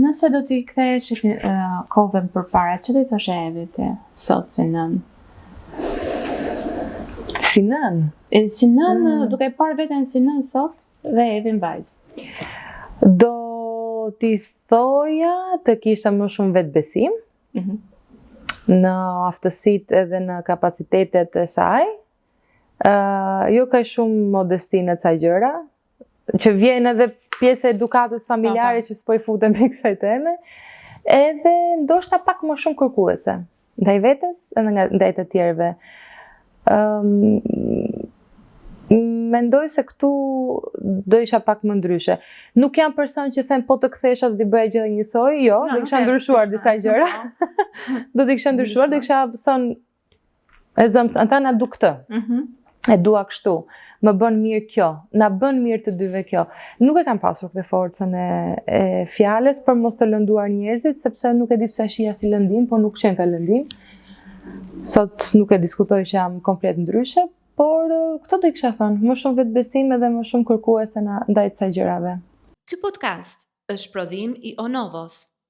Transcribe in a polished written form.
Nëse do t'i kthehesh kohën përpara, ç'do i thoshe Evit ti sot si nën? Si nën? Si nën, duke parë veten si nën sot dhe Evin vajzë. Do t'i thoja të kisha më shumë vetbesim në aftësitë edhe në kapacitetet e saj. Jo ka shumë modesti në ca gjëra, që vjen edhe pjesë e edukatës familjare që s'po i futem me kësaj teme, edhe ndoshta pak më shumë kërkuese, ndaj vetes edhe ndaj të tjerëve. Mendoj se këtu do isha pak më ndryshe. Nuk jam person që them po të kthesha do t'i bëja gjithë njësoj, jo, do kisha ndryshuar disa gjëra. Do t'i kisha ndryshuar, do kisha thënë, e zëmë, Antana du këtë. E dua kështu, më bën mirë kjo, na bën mirë të dyve kjo. Nuk e kam pasur këtë forcën e fjales për mos të lënduar njerëzit, sepse nuk e di pse shija si lëndim, po nuk qenë ka lëndim. Sot nuk e diskutoj që jam komplet ndryshe, por këto do i kisha thënë, më shumë vetbesim edhe më shumë kërkuese ndaj kësaj gjërave. Ky podcast është prodhim i Onovos.